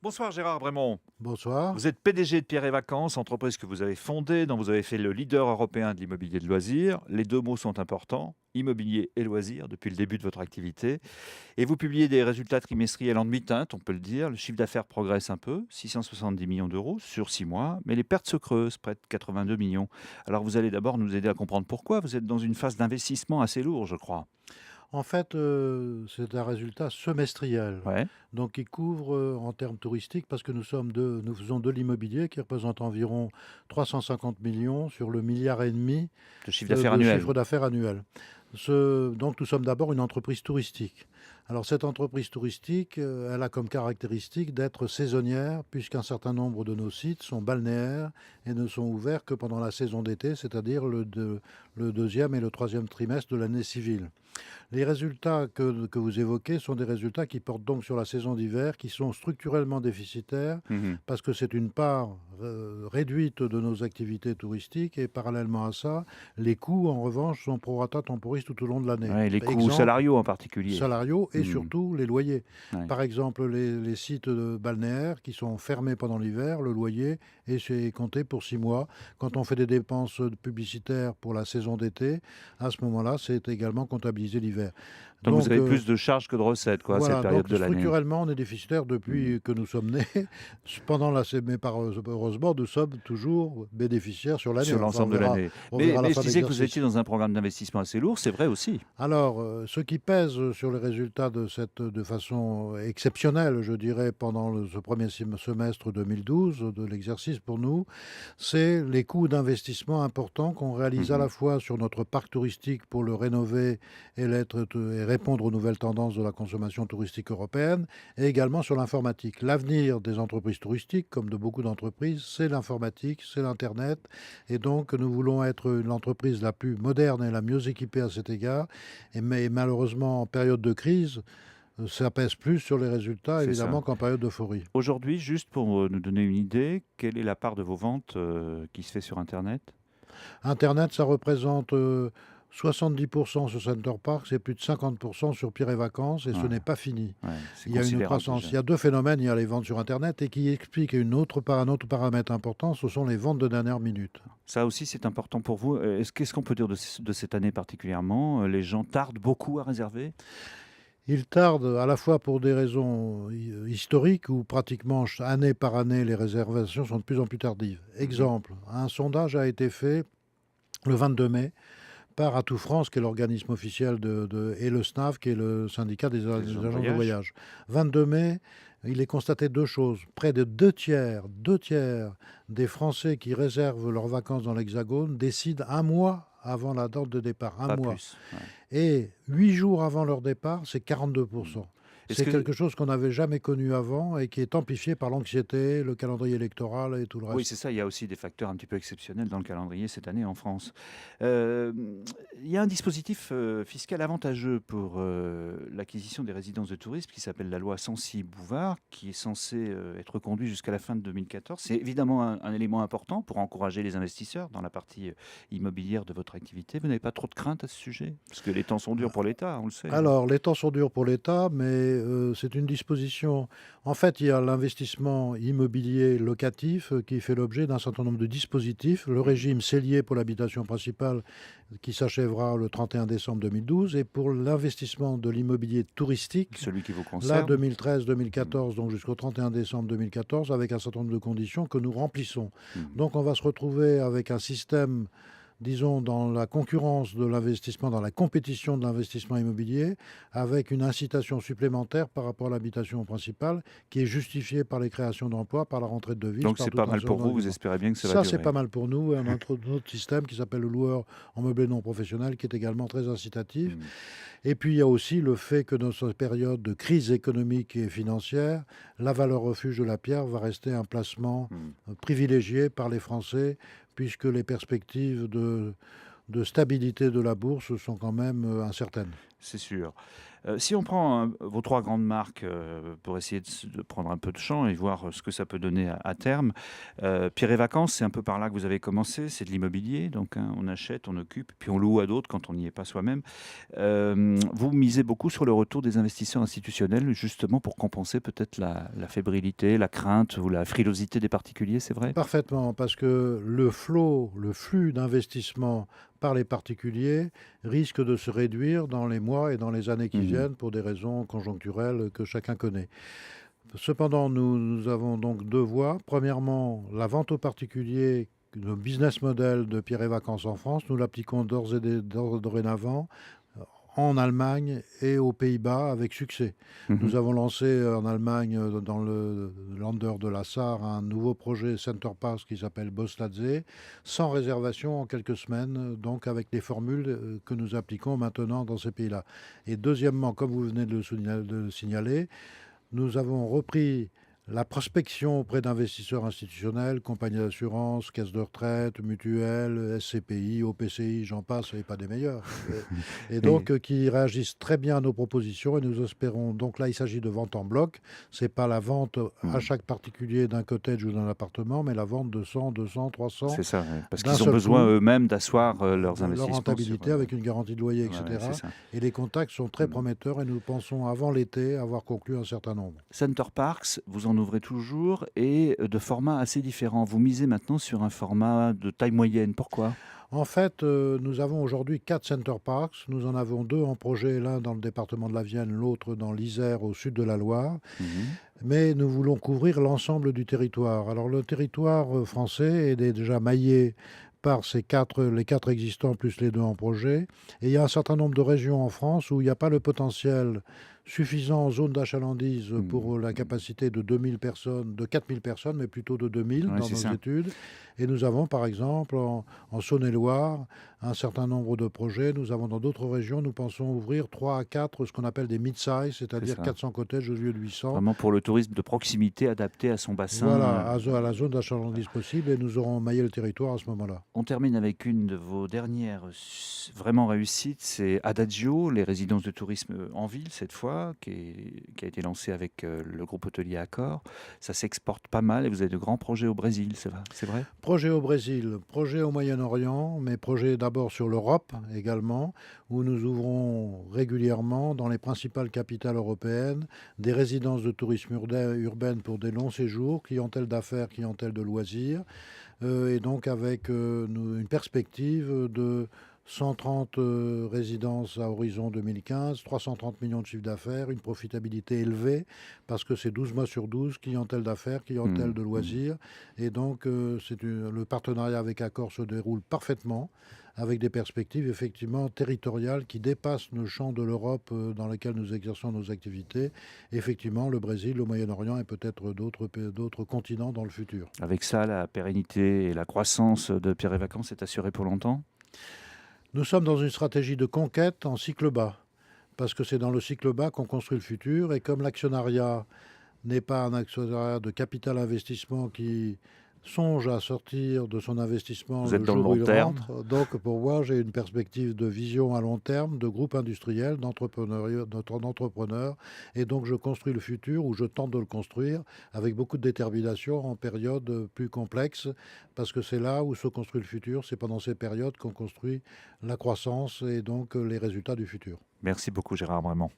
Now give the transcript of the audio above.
Bonsoir Gérard Brémond. Bonsoir. Vous êtes PDG de Pierre et Vacances, entreprise que vous avez fondée, dont vous avez fait le leader européen de l'immobilier de loisirs. Les deux mots sont importants, immobilier et loisirs, depuis le début de votre activité. Et vous publiez des résultats trimestriels en demi-teinte, on peut le dire. Le chiffre d'affaires progresse un peu, 670 millions d'euros sur 6 mois, mais les pertes se creusent, près de 82 millions. Alors vous allez d'abord nous aider à comprendre pourquoi. Vous êtes dans une phase d'investissement assez lourde, je crois. En fait, c'est un résultat semestriel, Ouais, donc qui couvre, en termes touristiques parce que nous faisons de l'immobilier qui représente environ 350 millions sur le milliard et demi le chiffre d'affaires de annuel. chiffre d'affaires annuel. Donc nous sommes d'abord une entreprise touristique. Alors cette entreprise touristique, elle a comme caractéristique d'être saisonnière puisqu'un certain nombre de nos sites sont balnéaires et ne sont ouverts que pendant la saison d'été, c'est-à-dire le 2e et le 3e trimestre de l'année civile. Les résultats que vous évoquez sont des résultats qui portent donc sur la saison d'hiver, qui sont structurellement déficitaires Mhm. parce que c'est une part réduite de nos activités touristiques et parallèlement à ça, les coûts en revanche sont pro rata temporis tout au long de l'année. Ouais, les coûts Exemple, salariaux en particulier. salariaux et Mhm. surtout les loyers. Ouais. Par exemple, les sites balnéaires qui sont fermés pendant l'hiver, le loyer est compté pour 6 mois. Quand on fait des dépenses publicitaires pour la saison d'été, à ce moment-là, c'est également comptabilisé l'hiver. Donc vous Donc, avez plus de charges que de recettes, quoi, à cette voilà, période donc de l'année. structurellement, on est déficitaire Mmh. depuis que nous sommes nés. Mais heureusement, nous sommes toujours bénéficiaires sur l'année. Sur Enfin, l'ensemble de l'année. on Mais verra à la mais je fin de disais que vous étiez l'exercice. dans un programme d'investissement assez lourd, c'est vrai aussi? Alors, ce qui pèse sur les résultats de façon exceptionnelle, je dirais, pendant ce premier semestre 2012 de l'exercice pour nous, c'est les coûts d'investissement importants qu'on réalise à Mmh. la fois sur notre parc touristique pour le rénover et répondre aux nouvelles tendances de la consommation touristique européenne, et également sur l'informatique. L'avenir des entreprises touristiques, comme de beaucoup d'entreprises, c'est l'informatique, c'est l'Internet, et donc nous voulons être l'entreprise la plus moderne et la mieux équipée à cet égard. Mais malheureusement, en période de crise, ça pèse plus sur les résultats, C'est ça. évidemment, qu'en période d'euphorie. Aujourd'hui, juste pour, nous donner une idée, quelle est la part de vos ventes, qui se fait sur internet? Internet, ça représente 70% sur Center Parcs et plus de 50% sur Pierre et Vacances, et ce Ouais, n'est pas fini. ouais, c'est Il y a une considérable croissance. déjà. Il y a deux phénomènes. Il y a les ventes sur Internet et qui explique un autre paramètre important, ce sont les ventes de dernière minute. Ça aussi, c'est important pour vous. Qu'est-ce qu'on peut dire de cette année particulièrement? Les gens tardent beaucoup à réserver? Ils tardent à la fois pour des raisons historiques où pratiquement année par année, les réservations sont de plus en plus tardives. Mmh. Exemple, un sondage a été fait le 22 mai par Atout France, qui est l'organisme officiel et le SNAV, qui est le syndicat Les gens des de agences de voyage? voyage. 22 mai, il est constaté deux choses. Près de deux tiers des Français qui réservent leurs vacances dans l'Hexagone décident un mois avant la date de départ. Un Pas mois. plus, ouais. Et 8 jours avant leur départ, c'est Mmh. 42%. Est-ce C'est que quelque chose qu'on n'avait jamais connu avant et qui est amplifié par l'anxiété, le calendrier électoral et tout le Oui, c'est reste. ça, il y a aussi des facteurs un petit peu exceptionnels dans le calendrier cette année en France. Il y a un dispositif, fiscal avantageux pour, l'acquisition des résidences de tourisme qui s'appelle la loi Censi-Bouvard, qui est censé, être conduit jusqu'à la fin de 2014. C'est évidemment un élément important pour encourager les investisseurs dans la partie, immobilière de votre activité. Vous n'avez pas trop de craintes à ce sujet? Parce que les temps sont durs pour l'État, on le sait, hein. Alors, les temps sont durs pour l'État, mais c'est une disposition. En fait, il y a l'investissement immobilier locatif qui fait l'objet d'un certain nombre de dispositifs. Le Mmh. régime cellier pour l'habitation principale qui s'achèvera le 31 décembre 2012 et pour l'investissement de l'immobilier touristique, Celui qui vous là concerne? Mmh. 2013-2014, donc jusqu'au 31 décembre 2014, avec un certain nombre de conditions que nous remplissons. Mmh. Donc, on va se retrouver avec un système, disons, dans la concurrence de l'investissement, dans la compétition de l'investissement immobilier, avec une incitation supplémentaire par rapport à l'habitation principale, qui est justifiée par les créations d'emplois, par la rentrée de devises, Donc par c'est tout pas un mal certain pour nombre vous, vous d'arguments. espérez bien que ça va Ça, c'est durer? pas mal pour nous. Et on a un autre système qui s'appelle le loueur en meublé non professionnel, qui est également très incitatif. Mmh. Et puis, il y a aussi le fait que dans cette période de crise économique et financière, la valeur refuge de la pierre va rester un placement Mmh. privilégié par les Français, puisque les perspectives de stabilité de la bourse sont quand même incertaines. C'est sûr. Si on prend, vos 3 grandes marques, pour essayer de prendre un peu de champ et voir, ce que ça peut donner à terme. Pierre et Vacances, c'est un peu par là que vous avez commencé, c'est de l'immobilier donc, hein, on achète, on occupe, puis on loue à d'autres quand on n'y est pas soi-même. Vous misez beaucoup sur le retour des investisseurs institutionnels, justement pour compenser peut-être la fébrilité, la crainte ou la frilosité des particuliers, c'est vrai? Parfaitement, parce que le flux d'investissement par les particuliers risque de se réduire dans les mois et dans les années qui Mmh. viennent pour des raisons conjoncturelles que chacun connaît. Cependant, nous avons donc 2 voies. Premièrement, la vente aux particuliers, le business model de Pierre et Vacances en France, nous l'appliquons dorénavant en Allemagne et aux Pays-Bas avec succès. Mmh. Nous avons lancé en Allemagne, dans le Länder de la Sarre, un nouveau projet Center Parcs qui s'appelle Bossladze, sans réservation en quelques semaines, donc avec les formules que nous appliquons maintenant dans ces pays-là. Et deuxièmement, comme vous venez de le signaler, nous avons repris la prospection auprès d'investisseurs institutionnels, compagnies d'assurance, caisses de retraite, mutuelles, SCPI, OPCI, j'en passe, et pas des meilleurs. Et Et donc, qui réagissent très bien à nos propositions et nous espérons. Donc là, il s'agit de vente en bloc. C'est pas la vente à mmh, chaque particulier d'un cottage ou d'un appartement, mais la vente de 100, 200, 300 c'est ça, ouais, parce d'un qu'ils ont seul besoin coup, eux-mêmes d'asseoir, leurs leur investissements sur, rentabilité avec une garantie de loyer, ouais, ouais, c'est etc. ça. Et les contacts sont très Mmh. prometteurs et nous pensons avant l'été avoir conclu un certain nombre. Center Parcs, vous en ouvrez toujours et de formats assez différents. Vous misez maintenant sur un format de taille moyenne. Pourquoi? En fait, nous avons aujourd'hui 4 Center Parks. Nous en avons 2 en projet, l'un dans le département de la Vienne, l'autre dans l'Isère, au sud de la Loire. Mmh. Mais nous voulons couvrir l'ensemble du territoire. Alors le territoire français est déjà maillé par les 4 existants plus les 2 en projet. Et il y a un certain nombre de régions en France où il n'y a pas le potentiel suffisant en zone d'achalandise Mmh. pour la capacité de 2000 personnes, de 4000 personnes, mais plutôt de 2000 Ouais, dans c'est nos ça. études. Et nous avons par exemple en Saône-et-Loire un certain nombre de projets. Nous avons dans d'autres régions, nous pensons ouvrir 3 à 4 ce qu'on appelle des mid-size, C'est c'est-à-dire ça. 400 cottages au lieu de 800. Vraiment pour le tourisme de proximité adapté à son bassin, Voilà, à la zone d'achalandise possible et nous aurons maillé le territoire à ce moment-là. On termine avec une de vos dernières vraiment réussites, c'est Adagio, les résidences de tourisme en ville cette fois, qui a été lancée avec le groupe hôtelier Accor. Ça s'exporte pas mal et vous avez de grands projets au Brésil, c'est vrai? Projet au Brésil, projet au Moyen-Orient, mais projet d'abord sur l'Europe également, où nous ouvrons régulièrement dans les principales capitales européennes des résidences de tourisme urbaines pour des longs séjours, clientèle d'affaires, clientèle de loisirs, et donc avec une perspective de 130 résidences à horizon 2015, 330 millions de chiffre d'affaires, une profitabilité élevée parce que c'est 12 mois sur 12, clientèle d'affaires, clientèle Mmh, de mmh. loisirs. Et donc le partenariat avec Accor se déroule parfaitement avec des perspectives effectivement territoriales qui dépassent le champ de l'Europe dans lequel nous exerçons nos activités. Effectivement, le Brésil, le Moyen-Orient et peut-être d'autres continents dans le futur. Avec ça, la pérennité et la croissance de Pierre et Vacances est assurée pour longtemps? Nous sommes dans une stratégie de conquête en cycle bas, parce que c'est dans le cycle bas qu'on construit le futur, et comme l'actionnariat n'est pas un actionnariat de capital investissement qui songe à sortir de son investissement Vous êtes le dans le jour où long il terme? rentre. Donc pour moi, j'ai une perspective de vision à long terme, de groupe industriel, d'entrepreneurs. Et donc je construis le futur, ou je tente de le construire, avec beaucoup de détermination en période plus complexe, parce que c'est là où se construit le futur, c'est pendant ces périodes qu'on construit la croissance et donc les résultats du futur. Merci beaucoup Gérard, vraiment.